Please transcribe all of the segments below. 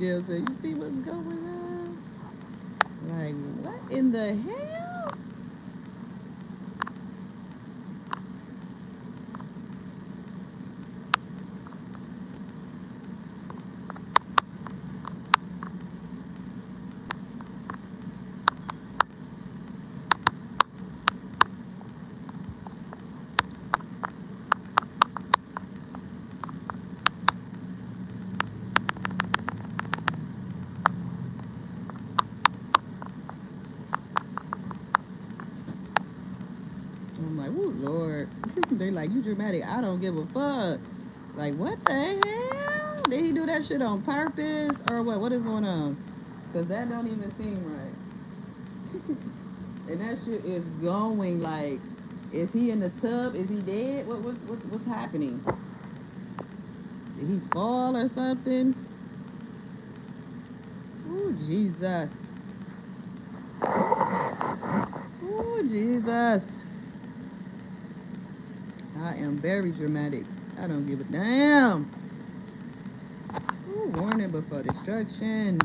Gail said, you see what's going on? Like, what in the hell? I'm like, oh, Lord. They're like, you dramatic. I don't give a fuck. Like, what the hell? Did he do that shit on purpose? Or what? What is going on? Because that don't even seem right. And that shit is going like, is he in the tub? Is he dead? What's happening? Did he fall or something? Oh, Jesus. Oh, Jesus. I am very dramatic. I don't give a damn. Ooh, warning before destruction.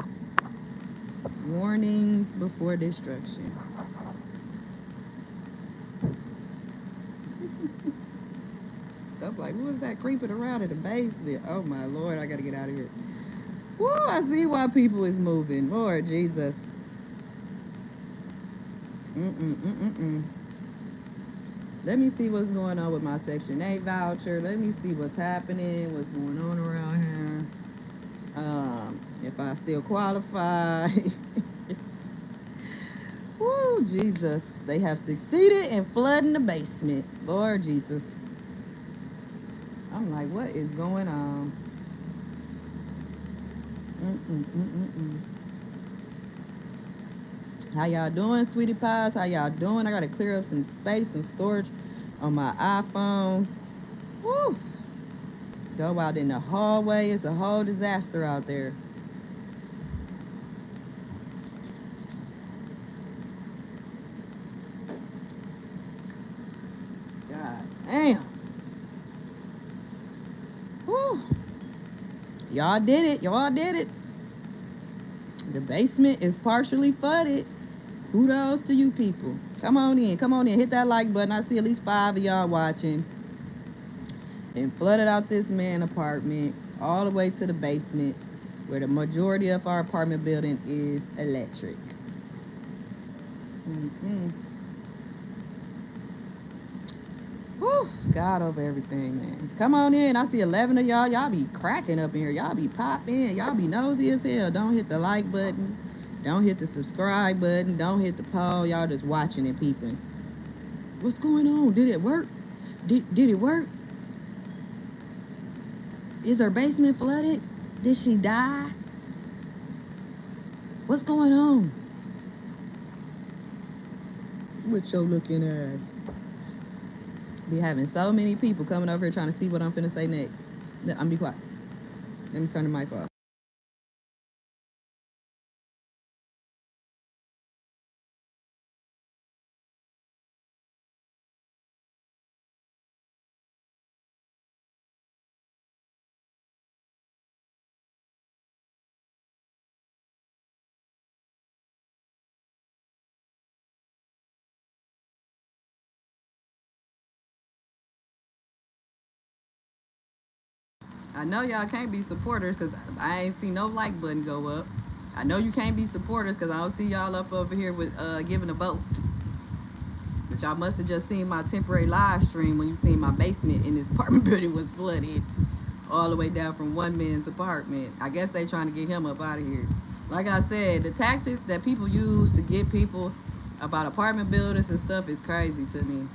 Warnings before destruction. I'm like, who is that creeping around in the basement? Oh my Lord, I gotta get out of here. Woo, I see why people is moving. Lord Jesus. Let me see what's going on with my Section 8 voucher. Let me see what's happening, what's going on around here. If I still qualify. Woo, Jesus. They have succeeded in flooding the basement. Lord Jesus. I'm like, what is going on? How y'all doing, sweetie pies? How y'all doing? I gotta clear up some space, some storage on my iPhone. Woo! Go out in the hallway. It's a whole disaster out there. God damn. Woo! Y'all did it. Y'all did it. The basement is partially flooded. Kudos to you people. Come on in. Come on in. Hit that like button. I see at least 5 of y'all watching. And flooded out this man apartment all the way to the basement where the majority of our apartment building is electric. Whew, God over everything, man. Come on in. I see 11 of y'all. Y'all be cracking up in here. Y'all be popping. Y'all be nosy as hell. Don't hit the like button. Don't hit the subscribe button. Don't hit the poll. Y'all just watching and peeping. What's going on? Did it work? Did it work? Is her basement flooded? Did she die? What's going on? With your looking ass. Be having so many people coming over here trying to see what I'm finna say next. I'm be quiet. Let me turn the mic off. I know y'all can't be supporters because I ain't seen no like button go up. I know you can't be supporters because I don't see y'all up over here with giving a vote. But y'all must have just seen my temporary live stream when you seen my basement in this apartment building was flooded all the way down from one man's apartment. I guess they trying to get him up out of here. Like I said, the tactics that people use to get people about apartment buildings and stuff is crazy to me.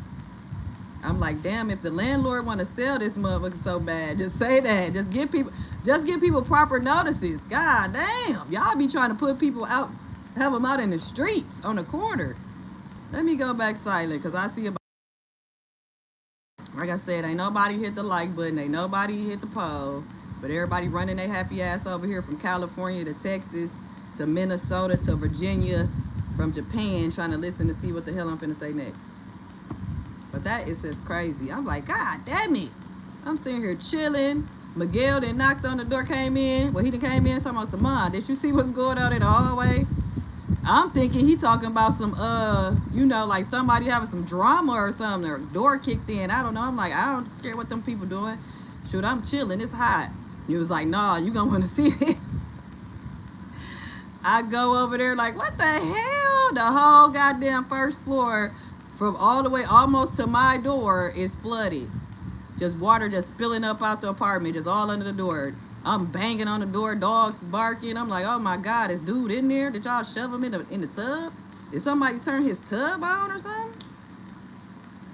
I'm like, damn, if the landlord want to sell this motherfucker so bad, just say that. Just give people proper notices. God damn. Y'all be trying to put people out, have them out in the streets on the corner. Let me go back silent because I see about, like I said, ain't nobody hit the like button. Ain't nobody hit the poll. But everybody running their happy ass over here from California to Texas to Minnesota to Virginia, from Japan, trying to listen to see what the hell I'm finna say next. But that is just crazy. I'm like, God damn it. I'm sitting here chilling, Miguel then knocked on the door, came in. Well, he done came in talking about some, Mom, did you see what's going on in the hallway? I'm thinking he talking about some, you know, like somebody having some drama or something, or door kicked in. I don't know. I'm like, I don't care what them people doing. Shoot, I'm chilling. It's hot. He was like, nah, you gonna want to see this. I go over there like, what the hell? The whole goddamn first floor from all the way almost to my door is flooded. Just water just spilling up out the apartment, just all under the door. I'm banging on the door, dogs barking. I'm like, oh my God, is dude in there? Did y'all shove him in the tub? Did somebody turn his tub on or something?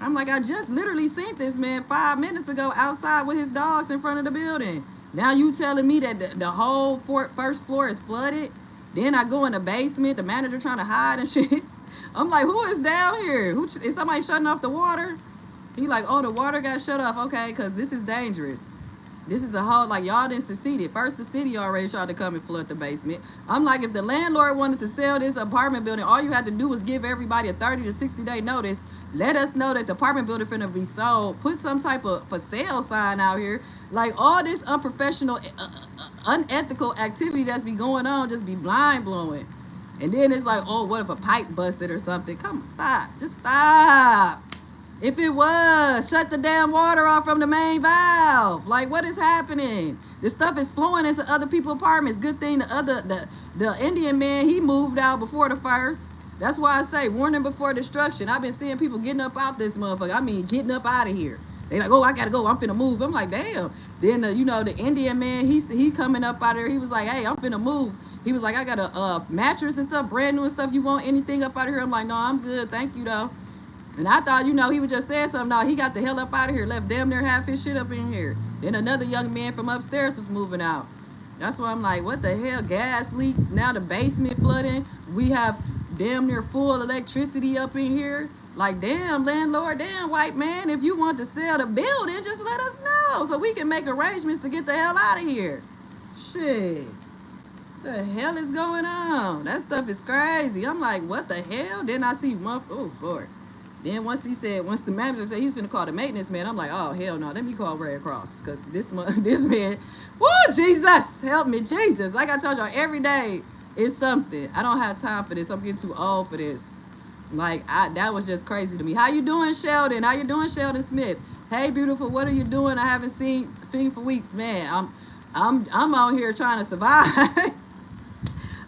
I'm like, I just literally seen this man 5 minutes ago outside with his dogs in front of the building. Now you telling me that the whole first floor is flooded? Then I go in the basement, the manager trying to hide and shit. I'm like, who is down here? Is somebody shutting off the water? He like, oh, the water got shut off. Okay, because this is dangerous. This is a whole, like, y'all didn't succeed. First, the city already tried to come and flood the basement. I'm like, if the landlord wanted to sell this apartment building, all you had to do was give everybody a 30 to 60 day notice. Let us know that the apartment building finna be sold. Put some type of for sale sign out here. Like, all this unprofessional, unethical activity that's be going on just be blind blowing. And then it's like, oh, what if a pipe busted or something? Come on, stop. Just stop. If it was, shut the damn water off from the main valve. Like, what is happening? This stuff is flowing into other people's apartments. Good thing the Indian man, he moved out before the first. That's why I say warning before destruction. I've been seeing people getting up out this motherfucker. I mean, getting up out of here. They like, oh, I gotta go. I'm finna move. I'm like, damn. Then you know, the Indian man, he coming up out of there. He was like, hey, I'm finna move. He was like, I got a mattress and stuff, brand new and stuff. You want anything up out of here? I'm like, no, I'm good. Thank you though. And I thought, you know, he was just saying something. No, he got the hell up out of here, left damn near half his shit up in here. Then another young man from upstairs was moving out. That's why I'm like, what the hell? Gas leaks. Now the basement flooding. We have damn near full electricity up in here. Like, damn, landlord, damn, white man, if you want to sell the building, just let us know so we can make arrangements to get the hell out of here. Shit. What the hell is going on? That stuff is crazy. I'm like, what the hell? Then I see, oh, Lord. Then once the manager said he's finna call the maintenance man, I'm like, oh, hell no, let me call Red Cross. Because this man, woo, Jesus, help me, Jesus. Like I told y'all, every day is something. I don't have time for this. I'm getting too old for this. Like, that was just crazy to me. How you doing, Sheldon? How you doing, Sheldon Smith? Hey, beautiful, what are you doing? I haven't seen for weeks. Man, I'm out here trying to survive.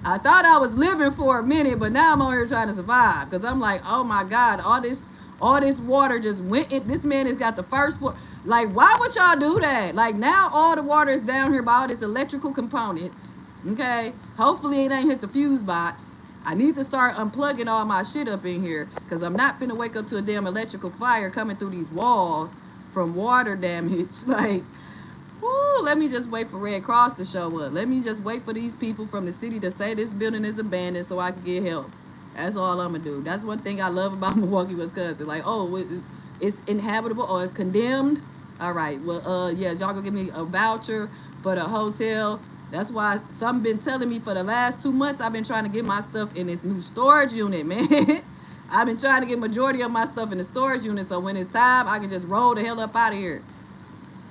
I thought I was living for a minute, but now I'm on here trying to survive. Because I'm like, oh my God, all this water just went in. This man has got the first floor. Like, why would y'all do that? Like, now all the water is down here by all these electrical components. Okay? Hopefully it ain't hit the fuse box. I need to start unplugging all my shit up in here. Because I'm not finna wake up to a damn electrical fire coming through these walls from water damage. Like, woo, let me just wait for Red Cross to show up. Let me just wait for these people from the city to say this building is abandoned so I can get help. That's all I'm going to do. That's one thing I love about Milwaukee, Wisconsin. Like, oh, it's inhabitable or it's condemned. All right, well, yes, y'all going to give me a voucher for the hotel. That's why some been telling me for the last 2 months I've been trying to get my stuff in this new storage unit, man. I've been trying to get majority of my stuff in the storage unit so when it's time, I can just roll the hell up out of here.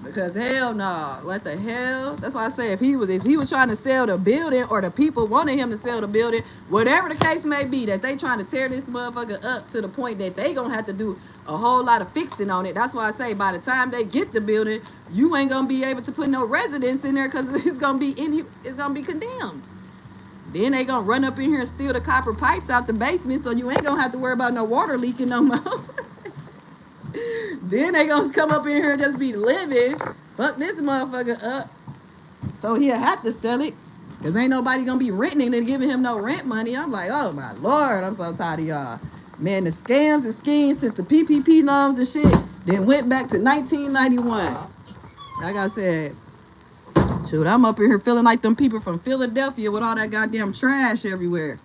Because hell no, what the hell? That's why I say if he was trying to sell the building or the people wanted him to sell the building, whatever the case may be, that they trying to tear this motherfucker up to the point that they gonna have to do a whole lot of fixing on it. That's why I say by the time they get the building, you ain't gonna be able to put no residents in there because it's gonna be condemned. Then they gonna run up in here and steal the copper pipes out the basement, so you ain't gonna have to worry about no water leaking no more. Then they gonna come up in here and just be living. Fuck this motherfucker up. So he'll have to sell it. Because ain't nobody gonna be renting and giving him no rent money. I'm like, oh my Lord, I'm so tired of y'all. Man, the scams and schemes since the PPP loans and shit then went back to 1991. Like I said, shoot, I'm up in here feeling like them people from Philadelphia with all that goddamn trash everywhere.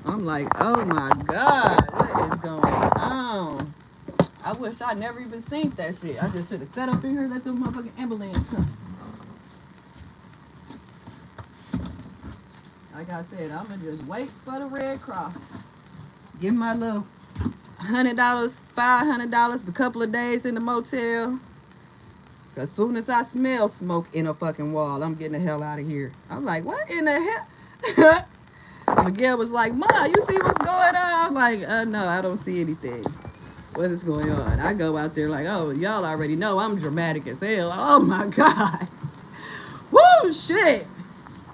I'm like, oh my God, what is going on? I wish I never even seen that shit. I just should have sat up in here and let the motherfucking ambulance come. Like I said, I'm going to just wait for the Red Cross. Give my little $100, $500, a couple of days in the motel. As soon as I smell smoke in a fucking wall, I'm getting the hell out of here. I'm like, what in the hell? Miguel was like, Ma, you see what's going on? I'm like, no, I don't see anything. What is going on? I go out there like, oh, y'all already know I'm dramatic as hell. Oh my God. Woo, shit.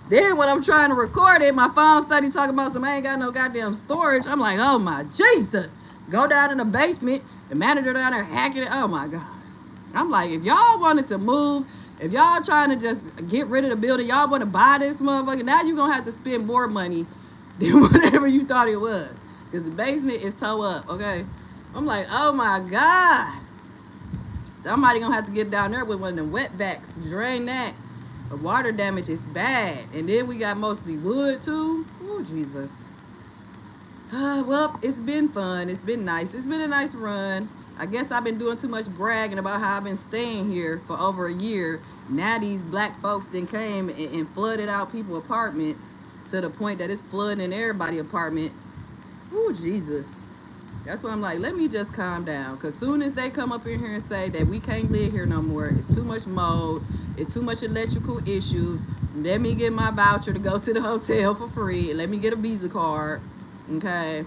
Then when I'm trying to record it, my phone started talking about some, I ain't got no goddamn storage. I'm like, oh my Jesus. Go down in the basement. The manager down there hacking it. Oh my God. I'm like, if y'all wanted to move, if y'all trying to just get rid of the building, y'all want to buy this motherfucker, now you're going to have to spend more money than whatever you thought it was. Because the basement is toe up, okay? I'm like, oh my God. Somebody going to have to get down there with one of them wetbacks, drain that. The water damage is bad. And then we got mostly wood too. Oh, Jesus. Well, it's been fun. It's been nice. It's been a nice run. I guess I've been doing too much bragging about how I've been staying here for over a year. Now these black folks then came and flooded out people's apartments to the point that it's flooding in everybody's apartment. Oh, Jesus. That's why I'm like, let me just calm down. Because soon as they come up in here and say that we can't live here no more, it's too much mold, it's too much electrical issues, let me get my voucher to go to the hotel for free, and let me get a Visa card, okay?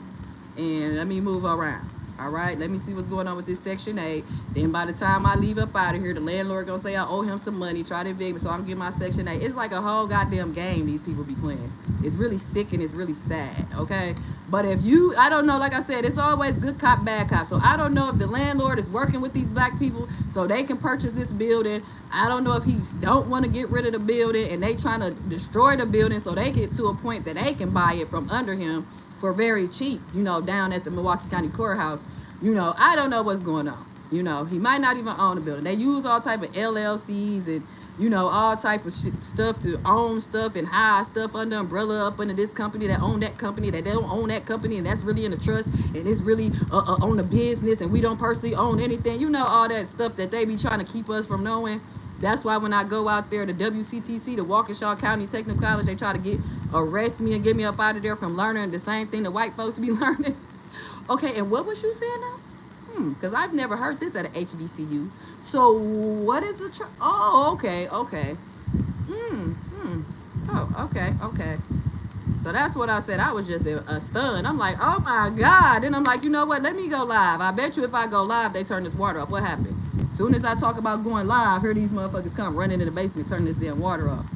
And let me move around. All right, let me see what's going on with this Section 8. Then by the time I leave up out of here, the landlord gonna say I owe him some money, try to evict me, so I'm getting my Section 8. It's like a whole goddamn game these people be playing. It's really sick and it's really sad, okay? But if you, I don't know, like I said, it's always good cop, bad cop. So I don't know if the landlord is working with these black people so they can purchase this building. I don't know if he don't want to get rid of the building and they trying to destroy the building so they get to a point that they can buy it from under him for very cheap, you know, down at the Milwaukee County Courthouse. You know, I don't know what's going on. You know, he might not even own the building. They use all type of LLCs and, you know, all type of stuff to own stuff and hire stuff under umbrella up under this company that own that company that they don't own that company and that's really in the trust and it's really on the business and we don't personally own anything. You know, all that stuff that they be trying to keep us from knowing. That's why when I go out there to WCTC, the Waukesha County Technical College, they try to arrest me and get me up out of there from learning the same thing the white folks be learning. Okay, and what was you saying now? Because I've never heard this at a HBCU. So what is the oh, okay. Oh, okay. So that's what I said. I was just a stun. I'm like, oh my God. Then I'm like, you know what? Let me go live. I bet you if I go live, they turn this water off. What happened? Soon as I talk about going live, here these motherfuckers come running in the basement, turn this damn water off.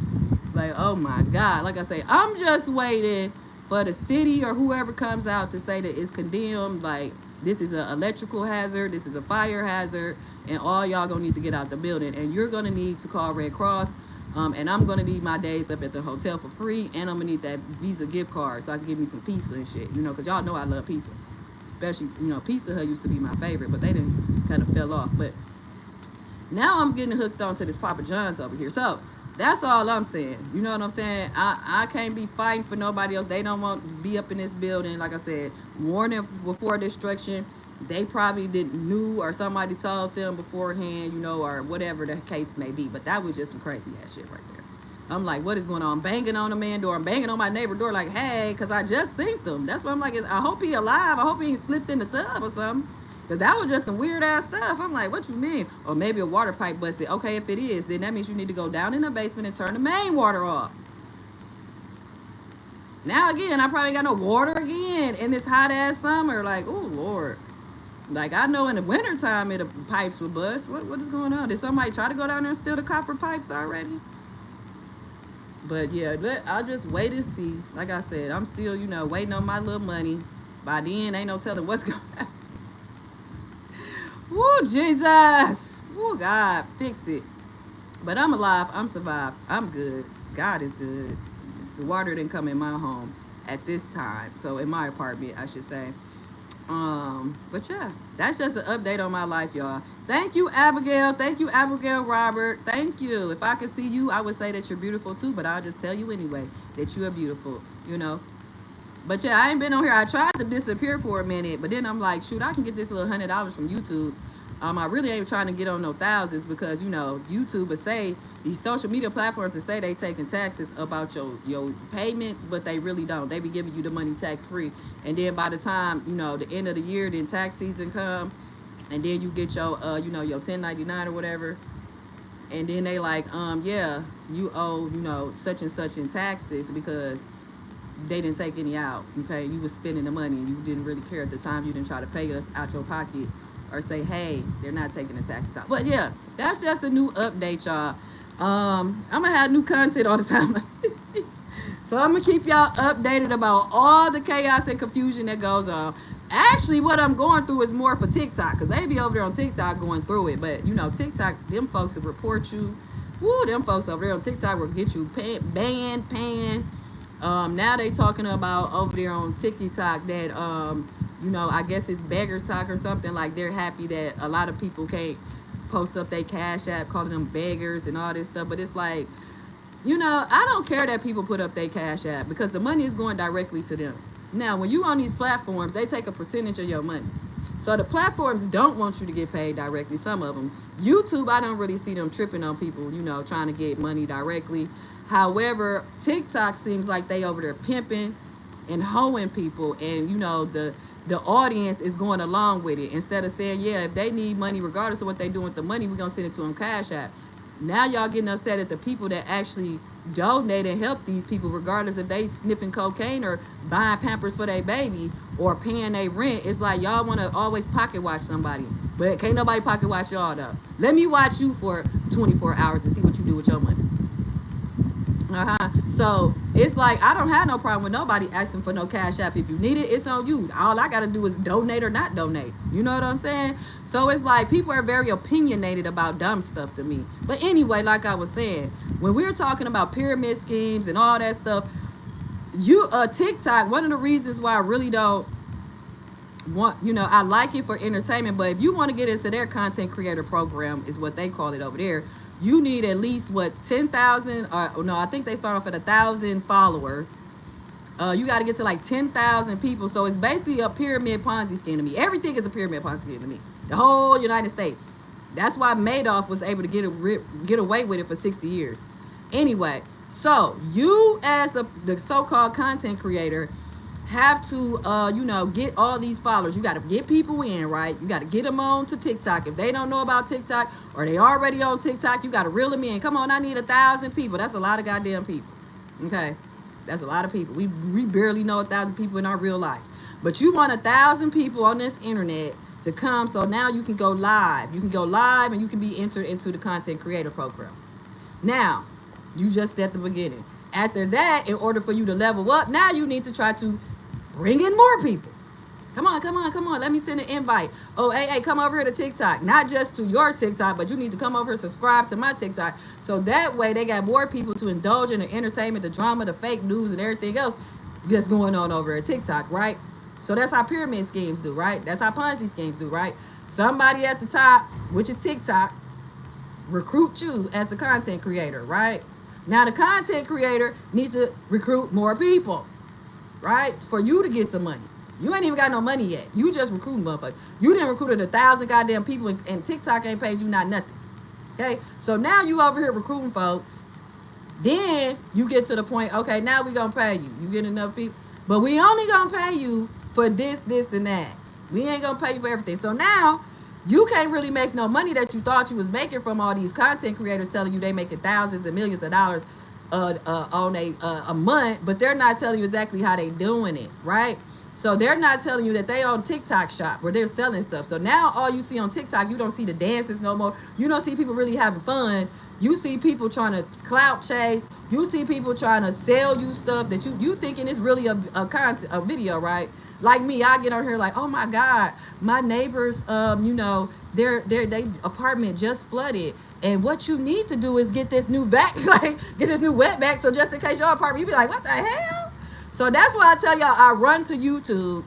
Like, oh my God. Like I say, I'm just waiting for the city or whoever comes out to say that it's condemned. Like, this is an electrical hazard, this is a fire hazard, and all y'all gonna need to get out the building. And you're gonna need to call Red Cross, and I'm gonna need my days up at the hotel for free, and I'm gonna need that Visa gift card so I can give me some pizza and shit, you know, because y'all know I love pizza. Especially, you know, Pizza Hut used to be my favorite, but they didn't kind of fell off. But now I'm getting hooked onto this Papa John's over here. So that's all I'm saying. You know what I'm saying? I can't be fighting for nobody else. They don't want to be up in this building. Like I said, warning before destruction. They probably didn't knew or somebody told them beforehand, you know, or whatever the case may be. But that was just some crazy ass shit right there. I'm like, what is going on? I'm banging on a man's door. I'm banging on my neighbor's door like, hey, because I just seen them. That's why I'm like, I hope he alive. I hope he ain't slipped in the tub or something. Because that was just some weird ass stuff. I'm like, what you mean? Or maybe a water pipe busted. Okay, if it is, then that means you need to go down in the basement and turn the main water off. Now again, I probably got no water again in this hot ass summer. Like, oh Lord. Like, I know in the wintertime the pipes would bust. What is going on? Did somebody try to go down there and steal the copper pipes already? But yeah, I'll just wait and see. Like I said, I'm still, you know, waiting on my little money. By then, ain't no telling what's going to happen. Woo, Jesus. Woo, God, fix it. But I'm alive. I'm survived. I'm good. God is good. The water didn't come in my home at this time. So in my apartment, I should say. But yeah, that's just an update on my life, y'all. Thank you, Abigail. Thank you, Abigail Robert. Thank you. If I could see you, I would say that you're beautiful too, but I'll just tell you anyway that you are beautiful, you know. But yeah, I ain't been on here. I tried to disappear for a minute, but then I'm like, shoot, I can get this little $100 from YouTube. I really ain't trying to get on no thousands because, you know, YouTube would say, these social media platforms that say they taking taxes about your payments, but they really don't. They be giving you the money tax free. And then by the time, you know, the end of the year, then tax season come, and then you get your, you know, your 1099 or whatever. and then they like, yeah, you owe, you know, such and such in taxes because they didn't take any out. Okay, you was spending the money and you didn't really care at the time. You didn't try to pay us out your pocket or say, hey, they're not taking the taxes out. But yeah, that's just a new update, y'all. I'm gonna have new content all the time. So I'm gonna keep y'all updated about all the chaos and confusion that goes on. Actually, what I'm going through is more for TikTok, because they be over there on TikTok going through it. But you know, TikTok, them folks will report you. Woo, them folks over there on TikTok will get you banned. Now they talking about over there on TikTok that you know, I guess it's beggar talk or something, like they're happy that a lot of people can't post up their Cash App calling them beggars and all this stuff. But it's like, you know, I don't care that people put up their Cash App because the money is going directly to them. Now, when you on these platforms, they take a percentage of your money. So the platforms don't want you to get paid directly, some of them. YouTube, I don't really see them tripping on people, you know, trying to get money directly. However, TikTok seems like they over there pimping and hoeing people, and you know, the audience is going along with it. Instead of saying, yeah, if they need money, regardless of what they do with the money, we're gonna send it to them Cash App. Now y'all getting upset at the people that actually donate and help these people, regardless if they sniffing cocaine or buying Pampers for their baby or paying their rent. It's like y'all want to always pocket watch somebody, but can't nobody pocket watch y'all though. Let me watch you for 24 hours and see what you do with your money. So it's like, I don't have no problem with nobody asking for no Cash App. If you need it, it's on you. All I gotta do is donate or not donate. You know what I'm saying? So it's like, people are very opinionated about dumb stuff to me. But anyway, like I was saying, when we're talking about pyramid schemes and all that stuff, TikTok, one of the reasons why I really don't want, you know, I like it for entertainment, but if you want to get into their content creator program, is what they call it over there, you need at least 10,000, or no, I think they start off at 1,000 followers. You got to get to like 10,000 people. So it's basically a pyramid Ponzi scheme to me. Everything is a pyramid Ponzi scheme to me. The whole United States. That's why Madoff was able to get away with it for 60 years. Anyway, so you as the so-called content creator have to, you know, get all these followers. You got to get people in, right? You got to get them on to TikTok. If they don't know about TikTok or they already on TikTok, you got to reel them in. Come on, I need 1,000 people. That's a lot of goddamn people. Okay, that's a lot of people. We barely know 1,000 people in our real life, but you want 1,000 people on this internet to come. So now you can go live. You can go live and you can be entered into the content creator program. Now, you just at the beginning. After that, in order for you to level up, now you need to try to bring in more people. Come on. Let me send an invite. Oh, hey, come over here to TikTok. Not just to your TikTok, but you need to come over and subscribe to my TikTok. So that way they got more people to indulge in the entertainment, the drama, the fake news, and everything else that's going on over at TikTok, right? So that's how pyramid schemes do, right? That's how Ponzi schemes do, right? Somebody at the top, which is TikTok, recruit you as the content creator, right? Now the content creator needs to recruit more people, right? For you to get some money. You ain't even got no money yet. You just recruiting motherfuckers. You didn't recruit 1,000 goddamn people and TikTok ain't paid you not nothing. Okay? So now you over here recruiting folks. Then you get to the point, okay, now we gonna pay you. You get enough people. But we only gonna pay you for this, and that. We ain't gonna pay you for everything. So now you can't really make no money that you thought you was making from all these content creators telling you they making thousands and millions of dollars on a month, but they're not telling you exactly how they doing it, right? So they're not telling you that they on TikTok shop where they're selling stuff. So now all you see on TikTok, you don't see the dances no more. You don't see people really having fun. You see people trying to clout chase. You see people trying to sell you stuff that you thinking is really a video, right? Like me, I get on here like, oh my God, my neighbors, you know, their apartment just flooded. And what you need to do is get this new vac, like get this new wet vac. So just in case your apartment, you be like, what the hell? So that's why I tell y'all I run to YouTube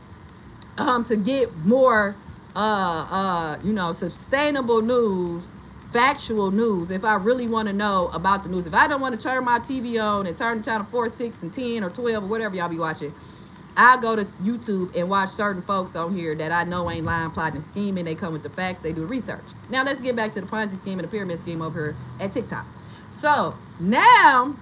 to get more you know, sustainable news, factual news. If I really want to know about the news, if I don't want to turn my TV on and turn channel 4, 6, and 10 or 12 or whatever y'all be watching, I go to YouTube and watch certain folks on here that I know ain't lying, plotting, and scheming. They come with the facts. They do research. Now let's get back to the Ponzi scheme and the pyramid scheme over here at TikTok. So now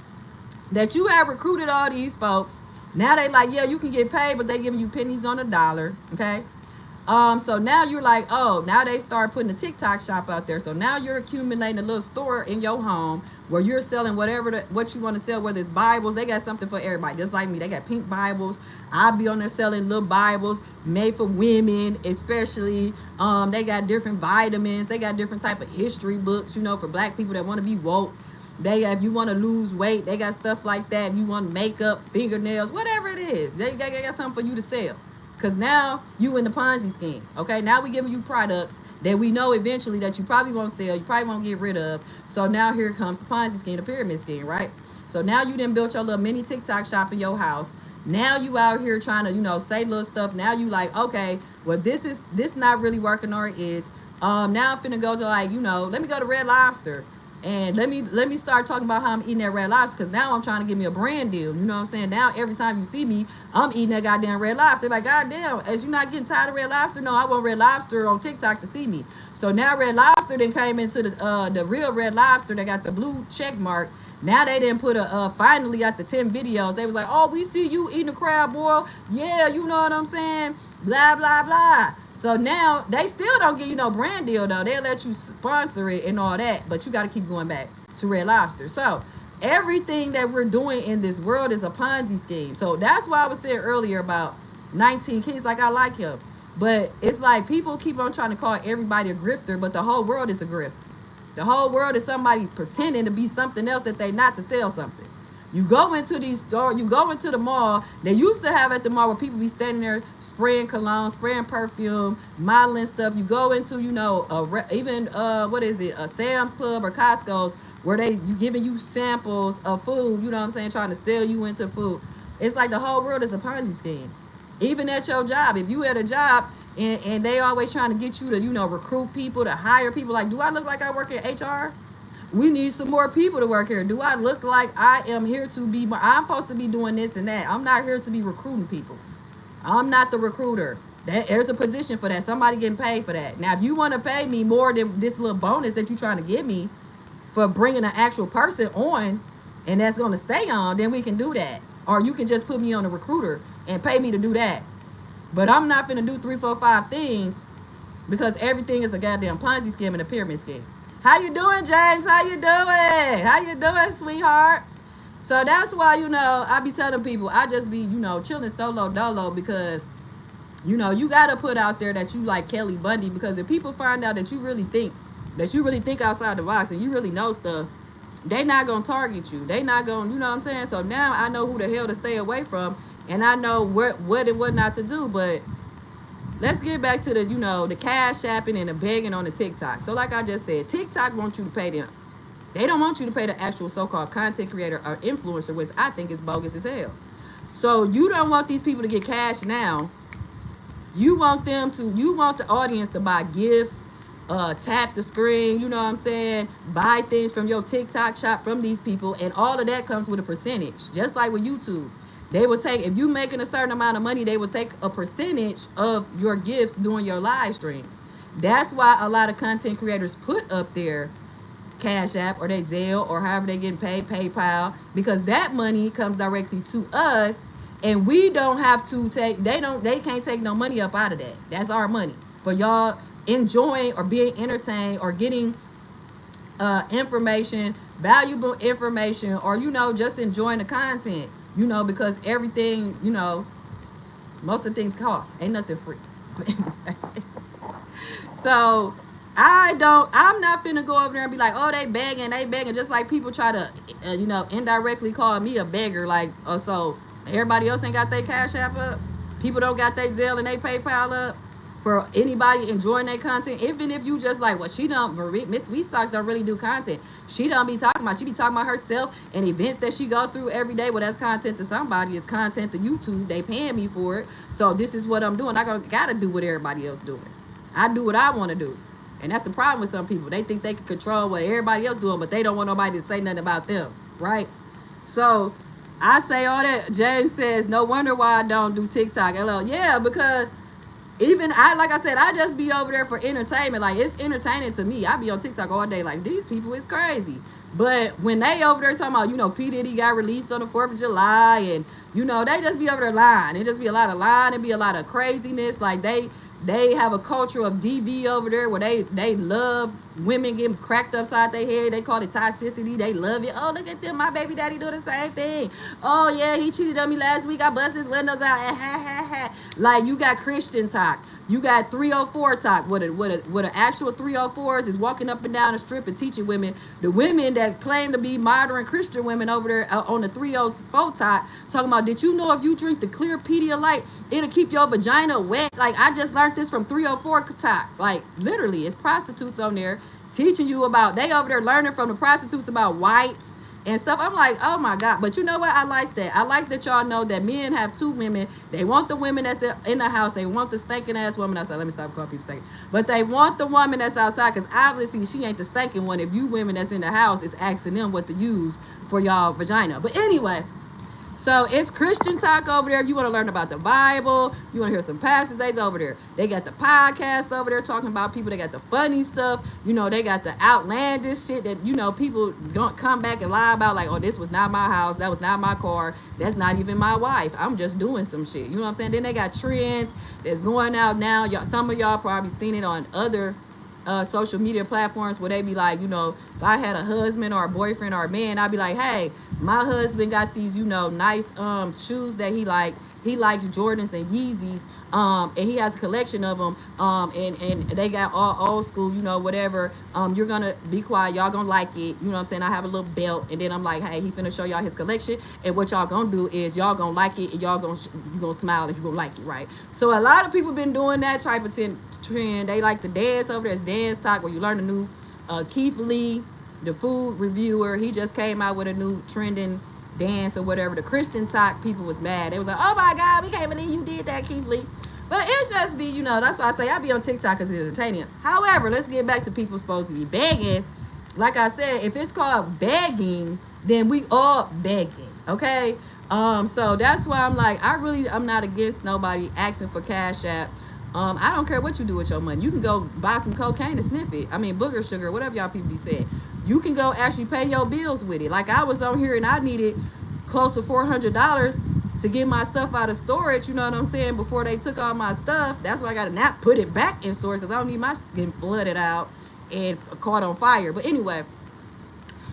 that you have recruited all these folks, now they like, yeah, you can get paid, but they giving you pennies on a dollar, okay? So now you're like, oh, now they start putting the TikTok shop out there. So now you're accumulating a little store in your home where you're selling whatever what you want to sell, whether it's Bibles. They got something for everybody, just like me. They got pink Bibles. I'll be on there selling little Bibles made for women, especially. They got different vitamins. They got different type of history books, for Black people that want to be woke. They got, if you want to lose weight, they got stuff like that. If you want makeup, fingernails, whatever it is, they got something for you to sell. Because now you in the Ponzi scheme. Okay, now we giving you products that we know eventually that you probably won't sell, you probably won't get rid of. So now here comes the Ponzi scheme, the pyramid scheme, right? So now you done built your little mini TikTok shop in your house. Now you out here trying to, say little stuff. Now you like, okay, well this not really working, or it is. Now I'm finna go to let me go to Red Lobster. And let me start talking about how I'm eating that Red Lobster, because now I'm trying to give me a brand deal. You know what I'm saying? Now every time you see me, I'm eating that goddamn Red Lobster. Like, goddamn, as you not getting tired of Red Lobster? No, I want Red Lobster on TikTok to see me. So now Red Lobster then came into the real Red Lobster. They got the blue check mark. Now they didn't put finally at the 10 videos. They was like, oh, we see you eating a crab boil. Yeah, you know what I'm saying? Blah, blah, blah. So now they still don't give you no brand deal though. They'll let you sponsor it and all that, but you got to keep going back to Red Lobster. So everything that we're doing in this world is a Ponzi scheme. So that's why I was saying earlier about 19 Keys. Like, I like him, but it's like people keep on trying to call everybody a grifter, but the whole world is a grift. The whole world is somebody pretending to be something else that they not, to sell something. You go into these stores, you go into the mall. They used to have at the mall where people be standing there spraying cologne, spraying perfume, modeling stuff. You go into, even a Sam's Club or Costco's, where they giving you samples of food, trying to sell you into food. It's like the whole world is a Ponzi scheme. Even at your job, if you at a job and they always trying to get you to, recruit people, to hire people, like, do I look like I work at HR? We need some more people to work here. Do I look like I am here to be more? I'm supposed to be doing this and that. I'm not here to be recruiting people. I'm not the recruiter. There's a position for that. Somebody getting paid for that. Now, if you want to pay me more than this little bonus that you're trying to give me for bringing an actual person on, and that's going to stay on, then we can do that. Or you can just put me on a recruiter and pay me to do that. But I'm not going to do 3, 4, 5 things, because everything is a goddamn Ponzi scheme and a pyramid scheme. How you doing, James? How you doing? How you doing, sweetheart? So that's why, I be telling people, I just be, chilling solo dolo, because, you got to put out there that you like Kelly Bundy, because if people find out that you really think outside the box and you really know stuff, they not going to target you. They not going to, you know what I'm saying? So now I know who the hell to stay away from, and I know what and what not to do. But let's get back to the, the cash apping and the begging on the TikTok. So like I just said, TikTok wants you to pay them. They don't want you to pay the actual so-called content creator or influencer, which I think is bogus as hell. So you don't want these people to get cash now. You want the audience to buy gifts, tap the screen, you know what I'm saying? Buy things from your TikTok shop from these people, and all of that comes with a percentage. Just like with YouTube. They will take, if you making a certain amount of money, they will take a percentage of your gifts during your live streams. That's why a lot of content creators put up their Cash App or their Zelle or however they getting paid, PayPal, because that money comes directly to us, and we don't have to take, they can't take no money up out of that. That's our money for y'all enjoying or being entertained or getting information, valuable information, or just enjoying the content. Because everything, most of the things cost. Ain't nothing free. So I'm not finna go over there and be like, oh, they begging. Just like people try to, indirectly call me a beggar. Like, oh, so everybody else ain't got their Cash App up. People don't got their Zelle and their PayPal up for anybody enjoying their content. Even if you just like, well, she don't, Miss Westock don't really do content. She don't be talking about, she be talking about herself and events that she go through every day. Well, that's content to somebody. It's content to YouTube. They paying me for it. So this is what I'm doing. I gotta do what everybody else doing. I do what I want to do. And that's the problem with some people. They think they can control what everybody else doing, but they don't want nobody to say nothing about them, right? So I say all that. James says, no wonder why I don't do TikTok. LL. Yeah, because even like I said, I just be over there for entertainment. Like, it's entertaining to me. I be on TikTok all day. Like, these people is crazy. But when they over there talking about, P. Diddy got released on the 4th of July, and, they just be over there lying. It just be a lot of lying. It be a lot of craziness. Like, They have a culture of DV over there where they love women getting cracked upside their head. They call it toxicity. They love it. Oh, look at them. My baby daddy doing the same thing. Oh, yeah, he cheated on me last week. I busted his windows out. Like, you got Christian talk. You got 304 talk. What an actual 304s is walking up and down the strip and teaching women. The women that claim to be modern Christian women over there on the 304 talk, talking about, did you know if you drink the clear Pedialyte, it'll keep your vagina wet? Like, I just learned this from 304 talk. Like, literally, it's prostitutes on there teaching you about, they over there learning from the prostitutes about wipes and stuff. I'm like, oh my God. But you know what? I like that. I like that y'all know that men have two women. They want the women that's in the house. They want the stinking ass woman outside. Let me stop calling people stinking. But they want the woman that's outside, because obviously she ain't the stinking one if you women that's in the house is asking them what to use for y'all vagina. But anyway, so it's Christian talk over there. If you want to learn about the Bible, you want to hear some pastors, they's over there. They got the podcast over there talking about people. They got the funny stuff. You know, they got the outlandish shit that, you know, people don't come back and lie about. Like, oh, this was not my house. That was not my car. That's not even my wife. I'm just doing some shit. You know what I'm saying? Then they got trends that's going out now. Y'all, some of y'all probably seen it on other social media platforms where they be like, you know, if I had a husband or a boyfriend or a man, I'd be like, hey, my husband got these, you know, nice shoes that he likes Jordans and Yeezys, and he has a collection of them, and they got all old school, you know, whatever. You're gonna be quiet, y'all gonna like it, you know what I'm saying? I have a little belt, and then I'm like, hey, he finna show y'all his collection, and what y'all gonna do is y'all gonna like it, and y'all gonna smile if you gonna like it, right? So a lot of people been doing that type of trend. They like to dance over there. It's dance talk, where you learn a new Keith Lee, the food reviewer, he just came out with a new trending dance or whatever. The Christian talk people was mad. They was like, oh my God, we can't believe you did that, Keith Lee. But it just be, you know, that's why I say I be on TikTok because it's entertaining. However, let's get back to people supposed to be begging. Like I said, if it's called begging, then we all begging, okay? So that's why I'm like, I'm not against nobody asking for Cash App. I don't care what you do with your money. You can go buy some cocaine and sniff it. I mean, booger sugar, whatever y'all people be saying. You can go actually pay your bills with it. Like, I was on here and I needed close to $400 to get my stuff out of storage, you know what I'm saying, before they took all my stuff. That's why I got to not put it back in storage, because I don't need my getting flooded out and caught on fire. But anyway,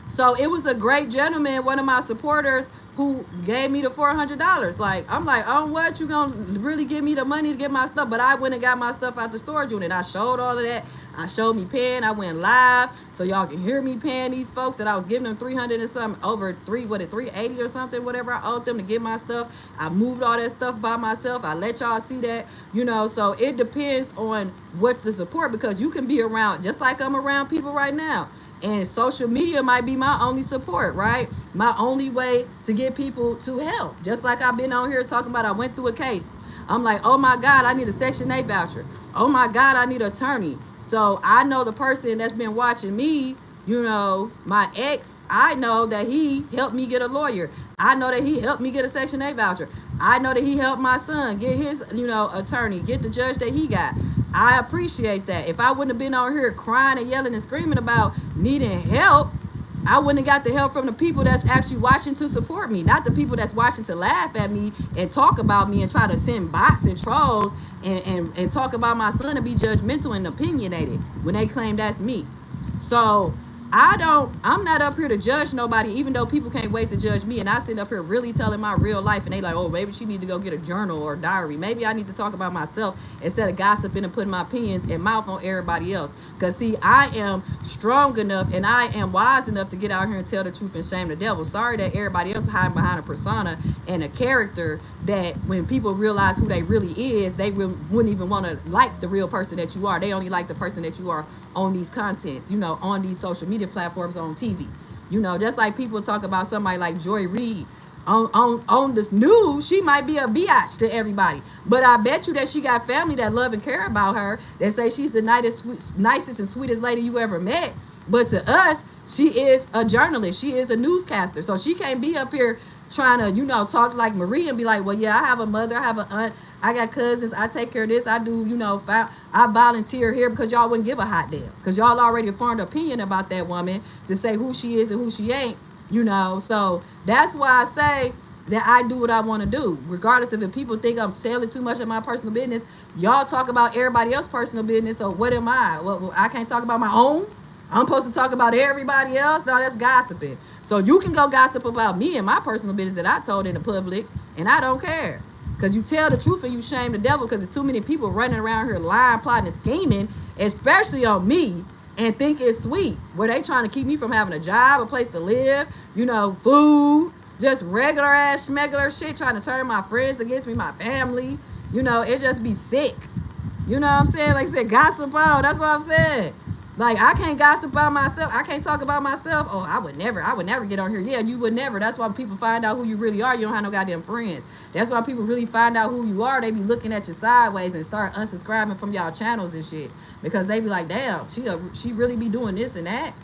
so it was a great gentleman, one of my supporters, who gave me the $400. Like, I'm like, oh, what, you gonna really give me the money to get my stuff? But I went and got my stuff out the storage unit. I showed all of that. I showed me paying. I went live so y'all can hear me paying these folks that I was giving them 300 and something, over 380 or something, whatever I owed them to get my stuff. I moved all that stuff by myself. I let y'all see that, you know. So it depends on what the support, because you can be around, just like I'm around people right now. And social media might be my only support, right? My only way to get people to help. Just like I've been on here talking about, I went through a case. I'm like, oh my God, I need a Section 8 voucher. Oh my God, I need an attorney. So I know the person that's been watching me, you know, my ex, I know that he helped me get a lawyer. I know that he helped me get a Section 8 voucher. I know that he helped my son get his, you know, attorney, get the judge that he got. I appreciate that. If I wouldn't have been on here crying and yelling and screaming about needing help, I wouldn't have got the help from the people that's actually watching to support me, not the people that's watching to laugh at me and talk about me and try to send bots and trolls and talk about my son and be judgmental and opinionated when they claim that's me. So I'm not up here to judge nobody, even though people can't wait to judge me. And I sit up here really telling my real life, and they like, oh, maybe she need to go get a journal or a diary. Maybe I need to talk about myself instead of gossiping and putting my opinions and mouth on everybody else. Because, see, I am strong enough and I am wise enough to get out here and tell the truth and shame the devil. Sorry that everybody else hiding behind a persona and a character that when people realize who they really is, they wouldn't even want to like the real person that you are. They only like the person that you are on these contents, you know, on these social media platforms, on TV. You know, just like people talk about somebody like Joy Reid on this news, she might be a biatch to everybody, but I bet you that she got family that love and care about her, that say she's the nicest and sweetest lady you ever met. But to us, she is a journalist, she is a newscaster, so she can't be up here trying to, you know, talk like Marie and be like, well, yeah, I have a mother, I have an aunt, I got cousins, I take care of this, I do, you know, I volunteer here, because y'all wouldn't give a hot damn, because y'all already formed an opinion about that woman to say who she is and who she ain't, you know. So that's why I say that I do what I want to do. Regardless if people think I'm telling too much of my personal business, y'all talk about everybody else's personal business, so what am I? Well, I can't talk about my own? I'm supposed to talk about everybody else? No, that's gossiping. So you can go gossip about me and my personal business that I told in the public, and I don't care. Because you tell the truth and you shame the devil, because there's too many people running around here lying, plotting, and scheming, especially on me, and think it's sweet. Where they trying to keep me from having a job, a place to live, you know, food, just regular ass schmegular shit, trying to turn my friends against me, my family. You know, it just be sick. You know what I'm saying? Like I said, gossip on. That's what I'm saying. Like, I can't gossip about myself. I can't talk about myself. Oh, I would never get on here. Yeah, you would never. That's why people find out who you really are. You don't have no goddamn friends. That's why people really find out who you are. They be looking at you sideways and start unsubscribing from y'all channels and shit. Because they be like, damn, she really be doing this and that.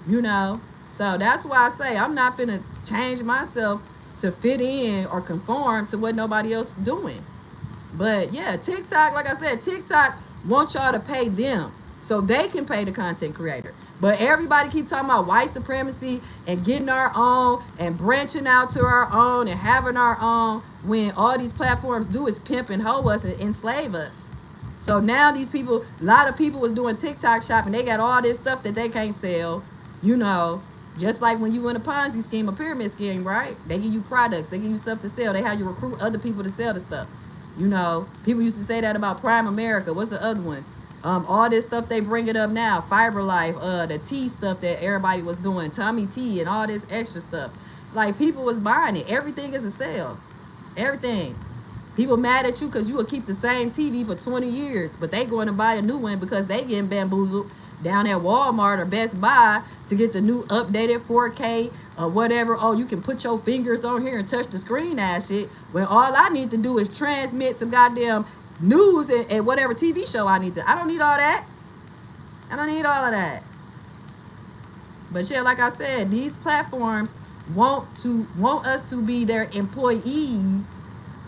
You know? So that's why I say I'm not finna change myself to fit in or conform to what nobody else doing. But yeah, TikTok, like I said, TikTok wants y'all to pay them so they can pay the content creator. But everybody keep talking about white supremacy and getting our own and branching out to our own and having our own, when all these platforms do is pimp and hoe us and enslave us. So now these people, a lot of people was doing TikTok shopping. They got all this stuff that they can't sell, you know. Just like when you in a Ponzi scheme, a pyramid scheme, right? They give you products, they give you stuff to sell. They have you recruit other people to sell the stuff. You know, people used to say that about Prime America. What's the other one? All this stuff they bring it up now. FiberLife, the tea stuff that everybody was doing, Tommy Tea and all this extra stuff. Like, people was buying it. Everything is a sale. Everything. People mad at you because you will keep the same TV for 20 years, but they going to buy a new one because they getting bamboozled down at Walmart or Best Buy to get the new updated 4K or whatever. Oh, you can put your fingers on here and touch the screen ass shit. When all I need to do is transmit some goddamn news and whatever TV show I need to. I don't need all that. I don't need all of that. But yeah, like I said, these platforms want us to be their employees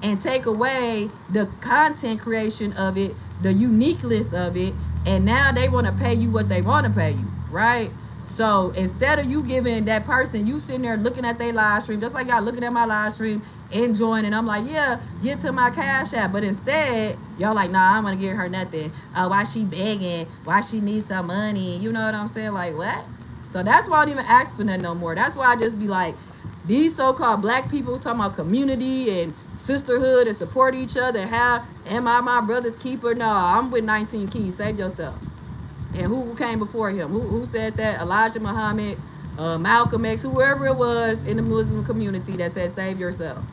and take away the content creation of it, the uniqueness of it, and now they want to pay you what they want to pay you, right? So instead of you giving that person, you sitting there looking at their live stream, just like y'all looking at my live stream, enjoying, and I'm like, yeah, get to my Cash App. But instead, y'all like, nah, I'm gonna give her nothing. Why she begging? Why she needs some money? You know what I'm saying? Like, what? So that's why I don't even ask for that no more. That's why I just be like, these so-called black people talking about community and sisterhood and support each other and how am I my brother's keeper? No, I'm with 19 Keys. Save yourself. And who came before him? Who said that? Elijah Muhammad, Malcolm X, whoever it was in the Muslim community that said save yourself.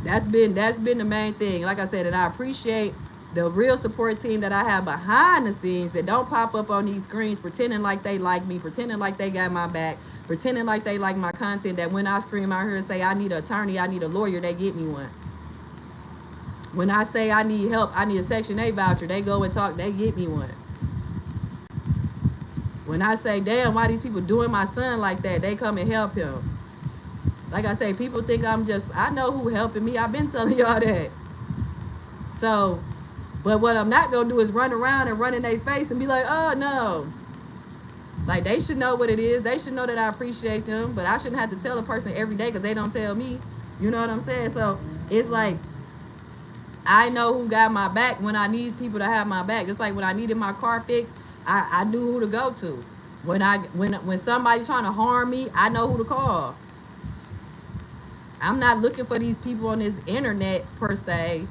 That's been the main thing. Like I said, and I appreciate the real support team that I have behind the scenes that don't pop up on these screens pretending like they like me, pretending like they got my back, pretending like they like my content, that when I scream out here and say I need an attorney, I need a lawyer, they get me one. When I say I need help, I need a Section 8 voucher, they go and talk, they get me one. When I say, damn, why these people doing my son like that, they come and help him. Like I say, people think I'm just, I know who helping me. I've been telling y'all that. So, but what I'm not going to do is run around and run in their face and be like, oh, no. Like, they should know what it is. They should know that I appreciate them. But I shouldn't have to tell a person every day because they don't tell me. You know what I'm saying? So, it's like, I know who got my back when I need people to have my back. Just like when I needed my car fixed, I knew who to go to. When somebody trying to harm me, I know who to call. I'm not looking for these people on this internet, per se,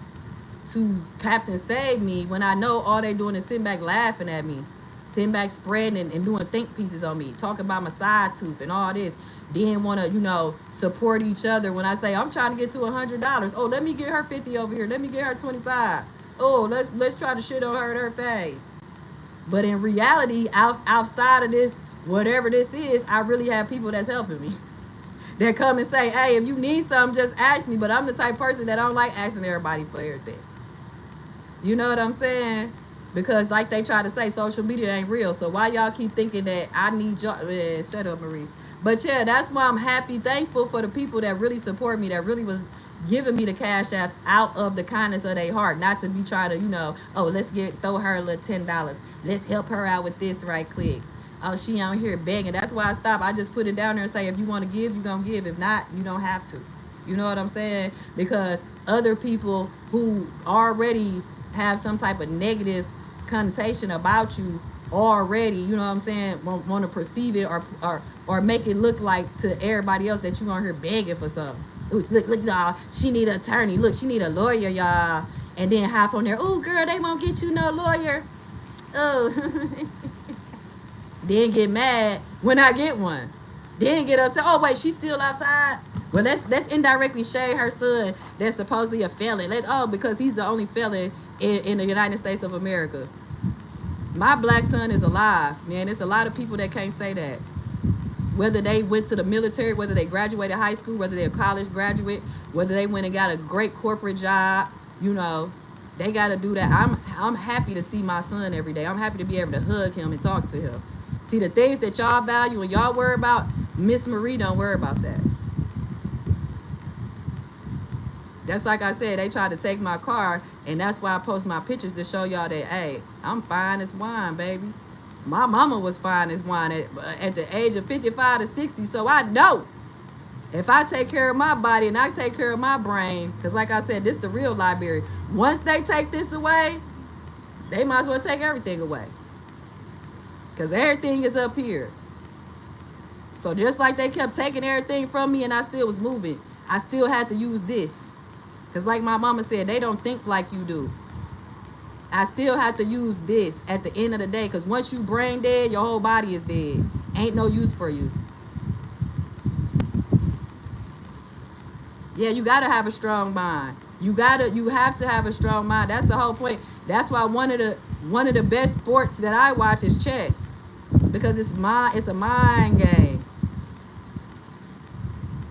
to Captain Save Me when I know all they doing is sitting back laughing at me. Sitting back spreading and doing think pieces on me. Talking about my side tooth and all this. Then want to, support each other when I say, I'm trying to get to $100. Oh, let me get her 50 over here. Let me get her 25. Oh, let's try to shit on her in her face. But in reality, outside of this, whatever this is, I really have people that's helping me. That come and say, hey, if you need something, just ask me. But I'm the type of person that don't like asking everybody for everything. You know what I'm saying? Because like they try to say, social media ain't real. So why y'all keep thinking that I need y'all? Shut up, Marie. But yeah, that's why I'm happy, thankful for the people that really support me, that really was giving me the Cash Apps out of the kindness of their heart. Not to be trying to, oh, let's throw her a little $10. Let's help her out with this right quick. Oh, she out here begging. That's why I stop. I just put it down there and say, if you want to give, you're going to give. If not, you don't have to. You know what I'm saying? Because other people who already have some type of negative connotation about you already, you know what I'm saying, want to perceive it or make it look like to everybody else that you on here begging for something. Ooh, look, y'all, she need an attorney. Look, she need a lawyer, y'all. And then hop on there. Oh, girl, they won't get you no lawyer. Oh. Then get mad when I get one. Then get upset. Oh, wait, she's still outside? Well, let's indirectly shade her son that's supposedly a felon. Because he's the only felon in the United States of America. My black son is alive, man. There's a lot of people that can't say that. Whether they went to the military, whether they graduated high school, whether they're a college graduate, whether they went and got a great corporate job, you know, they got to do that. I'm happy to see my son every day. I'm happy to be able to hug him and talk to him. See, the things that y'all value and y'all worry about, Miss Marie don't worry about that. That's like I said, they tried to take my car, and that's why I post my pictures to show y'all that, hey, I'm fine as wine, baby. My mama was fine as wine at the age of 55 to 60, so I know if I take care of my body and I take care of my brain, because like I said, this is the real library. Once they take this away, they might as well take everything away. Because everything is up here. So just like they kept taking everything from me and I still was moving, I still had to use this. Because like my mama said, they don't think like you do. I still have to use this at the end of the day. Because once you brain dead, your whole body is dead. Ain't no use for you. Yeah, you got to have a strong mind. You have to have a strong mind. That's the whole point. That's why one of the best sports that I watch is chess. Because it's a mind game.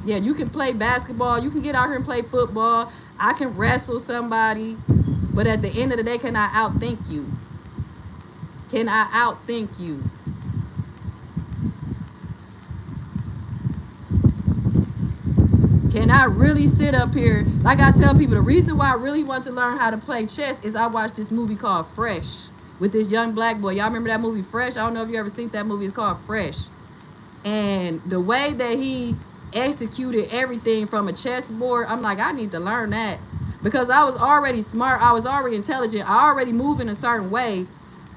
Yeah, you can play basketball. You can get out here and play football. I can wrestle somebody. But at the end of the day, can I outthink you? Can I outthink you? Can I really sit up here? Like I tell people, the reason why I really want to learn how to play chess is I watched this movie called Fresh with this young black boy. Y'all remember that movie Fresh? I don't know if you ever seen that movie. It's called Fresh. And the way that he executed everything from a chessboard, I'm like, I need to learn that. Because I was already smart. I was already intelligent. I already move in a certain way.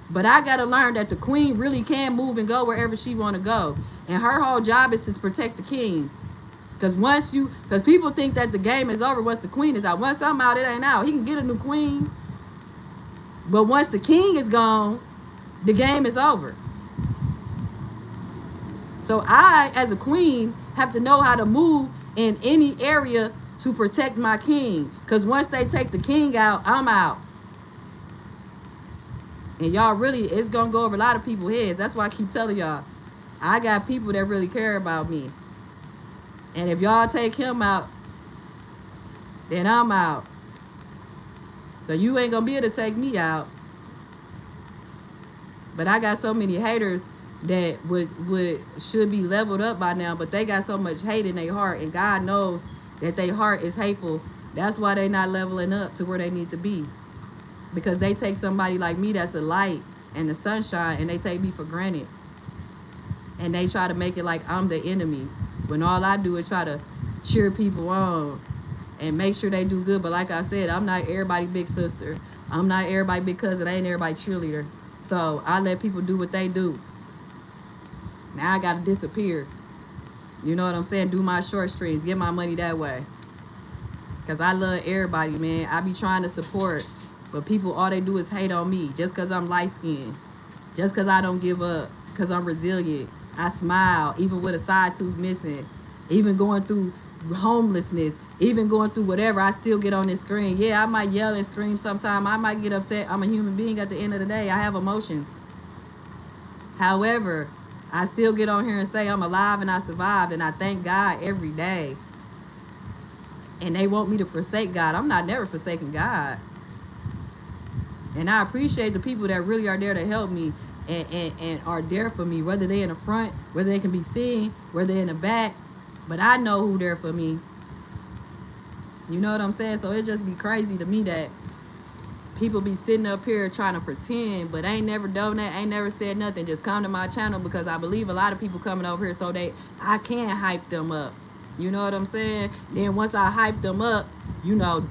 But I got to learn that the queen really can move and go wherever she want to go. And her whole job is to protect the king. Because people think that the game is over once the queen is out. Once I'm out, it ain't out. He can get a new queen. But once the king is gone, the game is over. So I, as a queen, have to know how to move in any area to protect my king. Because once they take the king out, I'm out. And y'all really, it's going to go over a lot of people's heads. That's why I keep telling y'all, I got people that really care about me. And if y'all take him out, then I'm out. So you ain't going to be able to take me out. But I got so many haters that should be leveled up by now, but they got so much hate in their heart, and God knows that their heart is hateful. That's why they not leveling up to where they need to be. Because they take somebody like me that's a light and the sunshine, and they take me for granted. And they try to make it like I'm the enemy, when all I do is try to cheer people on and make sure they do good. But like I said, I'm not everybody's big sister. I'm not everybody's big cousin. I ain't everybody's cheerleader. So I let people do what they do. Now I got to disappear. You know what I'm saying? Do my short streams. Get my money that way. Because I love everybody, man. I be trying to support. But people, all they do is hate on me. Just because I'm light-skinned. Just because I don't give up. Because I'm resilient. I smile. Even with a side tooth missing. Even going through homelessness. Even going through whatever. I still get on this screen. Yeah, I might yell and scream sometime. I might get upset. I'm a human being at the end of the day. I have emotions. However, I still get on here and say I'm alive and I survived, and I thank God every day. And they want me to forsake God. I'm not never forsaking God. And I appreciate the people that really are there to help me and are there for me, whether they're in the front, whether they can be seen, whether they're in the back. But I know who's there for me. You know what I'm saying? So it just be crazy to me that people be sitting up here trying to pretend, but ain't never done that, ain't never said nothing. Just come to my channel because I believe a lot of people coming over here so I can hype them up. You know what I'm saying? Then once I hype them up, you know,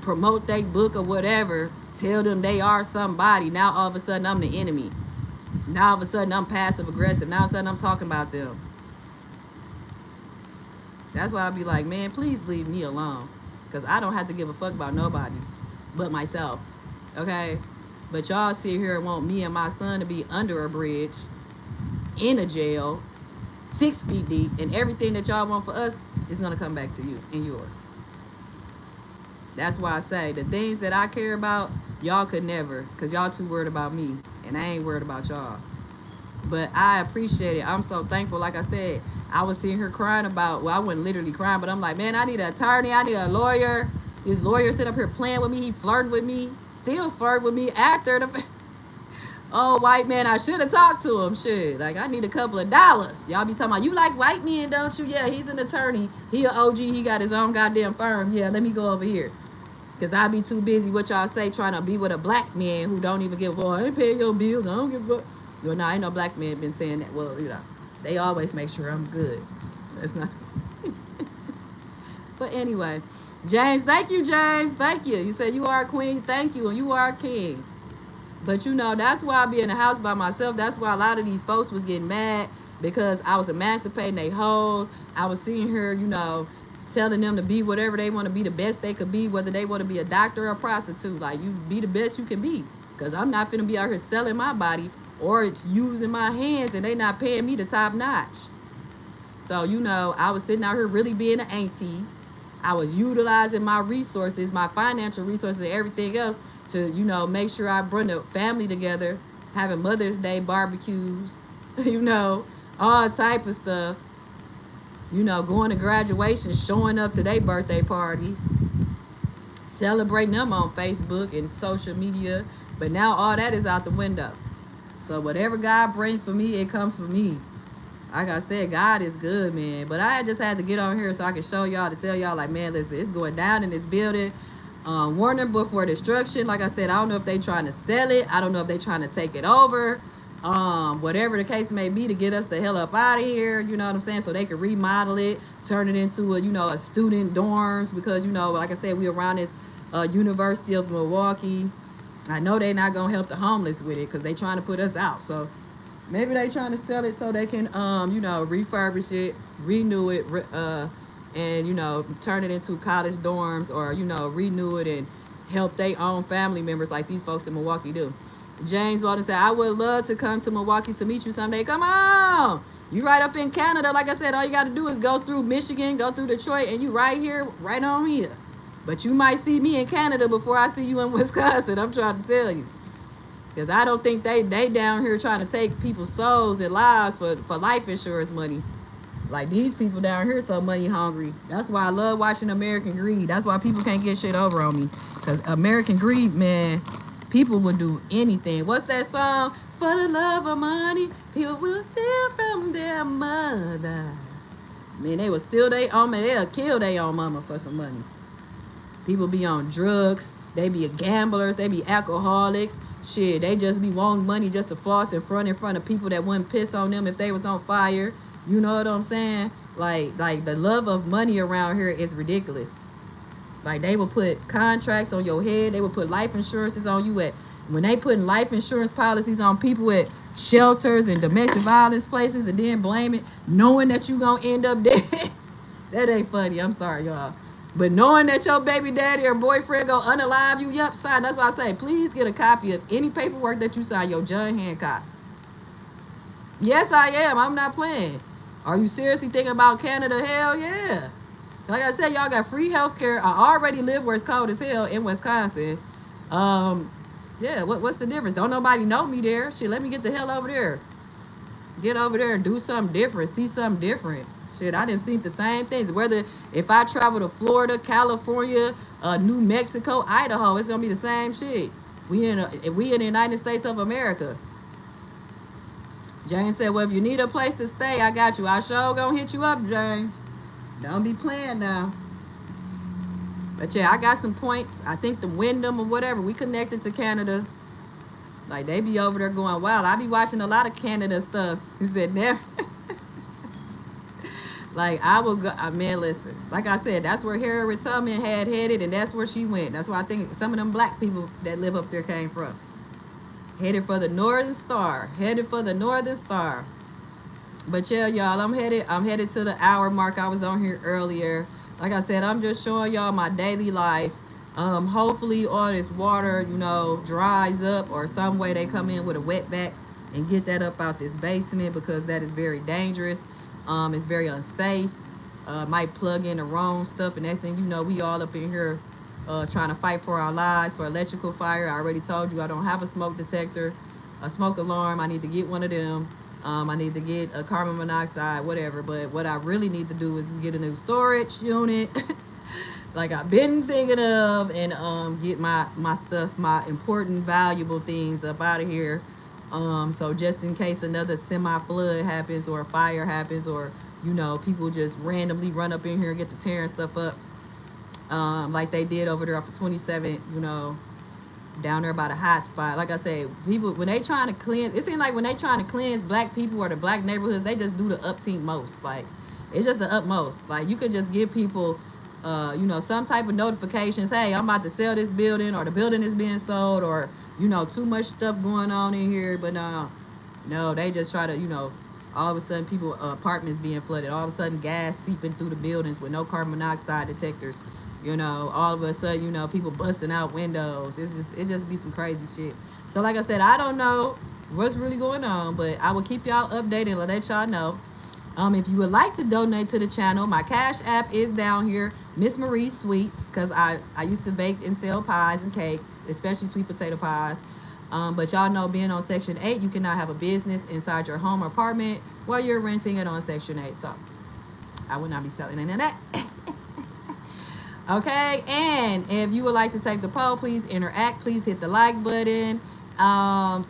promote their book or whatever, tell them they are somebody. Now all of a sudden I'm the enemy. Now all of a sudden I'm passive aggressive. Now all of a sudden I'm talking about them. That's why I be like, man, please leave me alone. Because I don't have to give a fuck about nobody but myself. Okay? But y'all sit here and want me and my son to be under a bridge, in a jail, 6 feet deep, and everything that y'all want for us is going to come back to you and yours. That's why I say the things that I care about, y'all could never, because y'all too worried about me, and I ain't worried about y'all. But I appreciate it. I'm so thankful. Like I said, I was sitting here crying about, well, I wasn't literally crying, but I'm like, man, I need an attorney. I need a lawyer. This lawyer sit up here playing with me. He flirting with me. Still flirt with me after the oh, white man, I should have talked to him. Shit, like, I need a couple of dollars. Y'all be talking about, you like white men, don't you? Yeah, he's an attorney. He an OG. He got his own goddamn firm. Yeah, let me go over here. Because I be too busy, what y'all say, trying to be with a black man who don't even give a fuck. I ain't paying your bills. I don't give a fuck. Well, no, ain't no black man been saying that. Well, you know, they always make sure I'm good. That's not. But anyway, James, thank you, James. Thank you. You said you are a queen. Thank you. And you are a king. But, you know, that's why I be in the house by myself. That's why a lot of these folks was getting mad, because I was emancipating they hoes. I was seeing her, you know, telling them to be whatever they want to be, the best they could be, whether they want to be a doctor or a prostitute. Like, you be the best you can be. Because I'm not finna be out here selling my body or it's using my hands and they not paying me the top notch. So, you know, I was sitting out here really being an auntie. I was utilizing my resources, my financial resources and everything else to, you know, make sure I bring the family together, having Mother's Day barbecues, you know, all type of stuff. You know, going to graduation, showing up to their birthday parties, celebrating them on Facebook and social media. But now all that is out the window. So whatever God brings for me, it comes for me. Like I said, God is good, man. But I just had to get on here so I can show y'all, to tell y'all, like, man, listen, it's going down in this building. Warning before destruction. Like I said, I don't know if they trying to sell it. I don't know if they trying to take it over. Whatever the case may be, to get us the hell up out of here, you know what I'm saying, so they can remodel it, turn it into a, you know, a student dorms, because, you know, like I said, we around this University of Milwaukee. I know they're not gonna help the homeless with it, because they trying to put us out. So maybe they trying to sell it so they can you know, refurbish it, renew it, and, you know, turn it into college dorms, or, you know, renew it and help their own family members like these folks in Milwaukee do. James Walden said, I would love to come to Milwaukee to meet you someday. Come on. You right up in Canada. Like I said, all you got to do is go through Michigan, go through Detroit, and you right here, right on here. But you might see me in Canada before I see you in Wisconsin. I'm trying to tell you. Because I don't think they down here trying to take people's souls and lives for life insurance money. Like, these people down here so money hungry. That's why I love watching American Greed. That's why people can't get shit over on me. Because American Greed, man, people would do anything. What's that song? For the love of money, people will steal from their mothers. Man, they will steal their own man. They'll kill their own mama for some money. People be on drugs. They be gamblers. They be alcoholics. Shit, they just be wanting money just to floss in front of people that wouldn't piss on them if they was on fire. You know what I'm saying? Like the love of money around here is ridiculous. Like, they will put contracts on your head. They will put life insurances on you when they putting life insurance policies on people at shelters and domestic violence places, and then blame it, knowing that you gonna end up dead. That ain't funny. I'm sorry, y'all. But knowing that your baby daddy or boyfriend gonna unalive you, yep, sign. That's why I say, please get a copy of any paperwork that you sign, your John Hancock. Yes, I am. I'm not playing. Are you seriously thinking about Canada? Hell yeah. Like I said, y'all got free health care. I already live where it's cold as hell in Wisconsin. Yeah, what's the difference? Don't nobody know me there. Shit, let me get the hell over there. Get over there and do something different. See something different. Shit, I didn't see the same things. Whether if I travel to Florida, California, New Mexico, Idaho, it's gonna be the same shit. We in the United States of America. James said, well, if you need a place to stay, I got you. I sure gonna hit you up, James. Don't be playing now. But yeah, I got some points. I think the Wyndham or whatever, we connected to Canada. Like, they be over there going wild. I be watching a lot of Canada stuff. He said, never. Like, I will go, man, listen. Like I said, that's where Harriet Tubman had headed, and that's where she went. That's why I think some of them black people that live up there came from. Headed for the Northern Star. Headed for the Northern Star. But yeah, y'all, I'm headed to the hour mark. I was on here earlier. Like I said, I'm just showing y'all my daily life. Hopefully all this water, you know, dries up, or some way they come in with a wet vac and get that up out this basement, because that is very dangerous. It's very unsafe. Might plug in the wrong stuff, and next thing you know, we all up in here trying to fight for our lives for electrical fire. I already told you I don't have a smoke detector, a smoke alarm. I need to get one of them. I need to get a carbon monoxide, whatever. But what I really need to do is get a new storage unit, like I've been thinking of, and get my stuff, my important, valuable things up out of here. So just in case another semi-flood happens, or a fire happens, or, you know, people just randomly run up in here and get to tearing stuff up, like they did over there off of 27, you know, down there by the hot spot. Like I said, people, when they trying to cleanse, it seems like when they trying to cleanse black people or the black neighborhoods, they just do the upteam most. Like, it's just the utmost. Like, you could just give people, you know, some type of notifications. Hey, I'm about to sell this building, or the building is being sold, or, you know, too much stuff going on in here. But no, they just try to, you know, all of a sudden people, apartments being flooded, all of a sudden gas seeping through the buildings with no carbon monoxide detectors. You know, all of a sudden, you know, people busting out windows. It just be some crazy shit. So like I said, I don't know what's really going on, but I will keep y'all updated and let y'all know. If you would like to donate to the channel, my Cash App is down here, Miss Marie Sweets, because I used to bake and sell pies and cakes, especially sweet potato pies. But y'all know, being on Section 8, you cannot have a business inside your home or apartment while you're renting it on Section 8. So I will not be selling any of that. Okay, and if you would like to take the poll, please interact. Please hit the like button.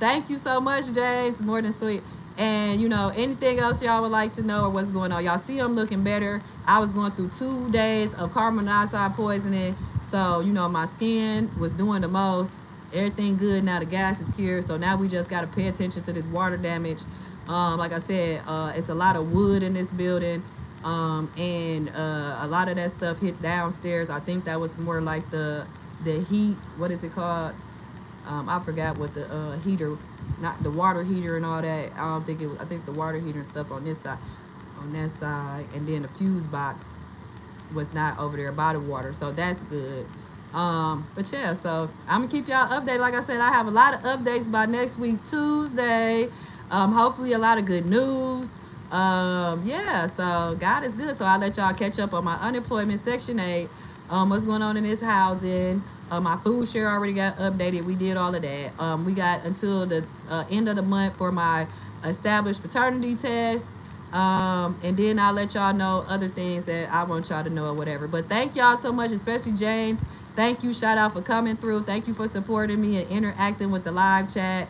Thank you so much, James. More than sweet. And, you know, anything else y'all would like to know, or what's going on. Y'all see I'm looking better. I was going through 2 days of carbon monoxide poisoning. So, you know, my skin was doing the most. Everything good. Now the gas is cured. So now we just got to pay attention to this water damage. Like I said, it's a lot of wood in this building. And a lot of that stuff hit downstairs. I think that was more like the heat, what is it called? I forgot what the heater, not the water heater and all that. I don't think it was, I think the water heater and stuff on this side, on that side, and then the fuse box was not over there by the water, so that's good. But yeah, so I'm gonna keep y'all updated. Like I said, I have a lot of updates by next week Tuesday. Hopefully a lot of good news. Yeah, so God is good. So I'll let y'all catch up on my unemployment, Section 8, what's going on in this housing. My food share already got updated. We did all of that. We got until the end of the month for my established paternity test. And then I'll let y'all know other things that I want y'all to know or whatever. But thank y'all so much, especially James. Thank you, shout out, for coming through. Thank you for supporting me and interacting with the live chat.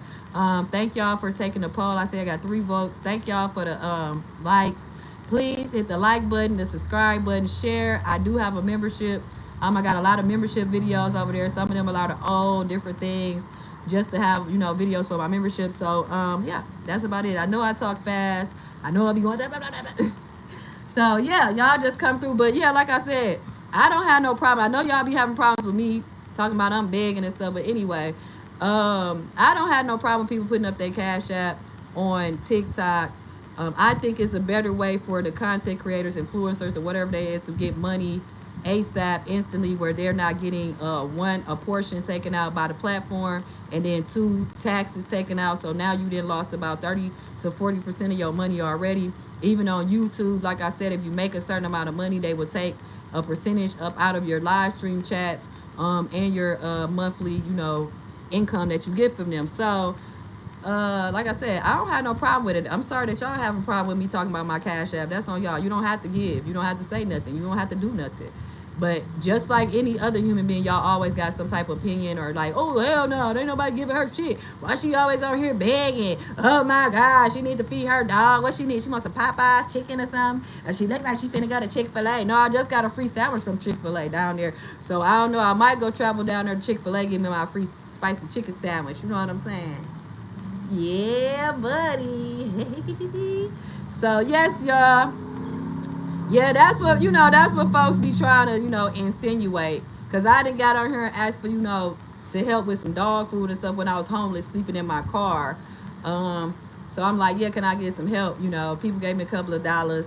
Thank y'all for taking the poll. I say I got 3 votes. Thank y'all for the likes. Please hit the like button, the subscribe button, share. I do have a membership. I got a lot of membership videos over there. Some of them a lot of old different things, just to have, you know, videos for my membership. So yeah, that's about it. I know I talk fast. I know I'll be going blah, blah, blah, blah. So yeah, y'all just come through. But yeah, like I said, I don't have no problem. I know y'all be having problems with me talking about I'm begging and stuff, but anyway, I don't have no problem with people putting up their Cash App on TikTok. I think it's a better way for the content creators, influencers, or whatever they is, to get money ASAP, instantly, where they're not getting a portion taken out by the platform, and then 2 taxes taken out. So now you then lost about 30 to 40% of your money already. Even on YouTube, like I said, if you make a certain amount of money, they will take a percentage up out of your live stream chats, and your monthly, you know, income that you get from them. So like I said, I don't have no problem with it. I'm sorry that y'all have a problem with me talking about my Cash App. That's on y'all. You don't have to give. You don't have to say nothing. You don't have to do nothing. But just like any other human being, y'all always got some type of opinion, or like, oh, hell no, there ain't nobody giving her shit. Why she always on here begging? Oh my God, she need to feed her dog. What she need? She wants some Popeyes chicken or something? Or she look like she finna go to Chick-fil-A. No, I just got a free sandwich from Chick-fil-A down there. So I don't know, I might go travel down there to Chick-fil-A, give me my free spicy chicken sandwich. You know what I'm saying? Yeah, buddy. So yes, y'all. Yeah, that's what folks be trying to, insinuate. Cause I didn't got on here and asked for, to help with some dog food and stuff when I was homeless, sleeping in my car. Um, so I'm like, yeah, can I get some help? People gave me a couple of dollars,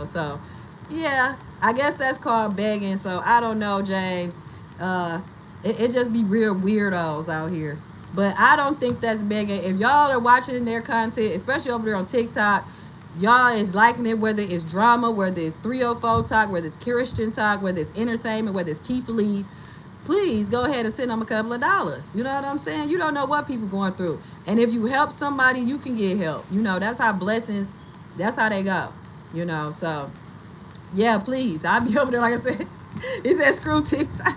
so yeah, I guess that's called begging. So I don't know, James. Uh, it just be real weirdos out here. But I don't think that's begging. If y'all are watching their content, especially over there on TikTok, y'all is liking it, whether it's drama, whether it's 304 talk, whether it's Christian talk, whether it's entertainment, whether it's Keith Lee. Please go ahead and send them a couple of dollars. You know what I'm saying? You don't know what people going through. And if you help somebody, you can get help. That's how blessings, that's how they go. So yeah, please. I'll be over there, like I said. He said screw TikTok.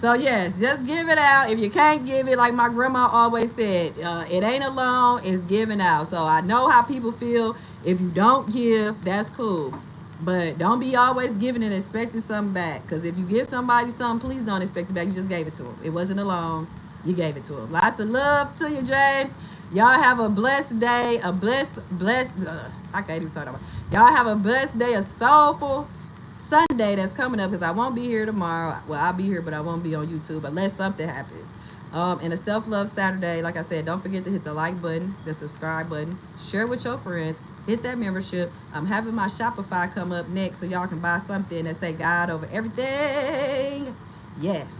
So yes, just give it out. If you can't give it, like my grandma always said, it ain't a loan, it's giving out. So I know how people feel. If you don't give, that's cool. But don't be always giving and expecting something back. Because if you give somebody something, please don't expect it back. You just gave it to them. It wasn't a loan. You gave it to them. Lots of love to you, James. Y'all have a blessed day. I can't even talk about it. Y'all have a blessed day, a soulful Sunday that's coming up, because I won't be here tomorrow. Well, I'll be here, but I won't be on YouTube unless something happens. And a self-love Saturday. Like I said, don't forget to hit the like button, the subscribe button, share with your friends, hit that membership. I'm having my Shopify come up next, so y'all can buy something that say God over everything. Yes.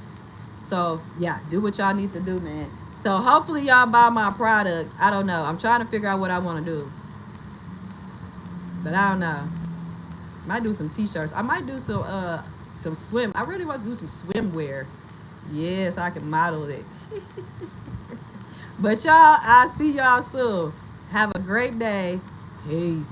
So yeah, do what y'all need to do, man. So hopefully y'all buy my products. I don't know. I'm trying to figure out what I want to do, but I don't know. Might do some t-shirts. I might do some swim. I really want to do some swimwear. Yes, I can model it. But y'all, I'll see y'all soon. Have a great day. Peace.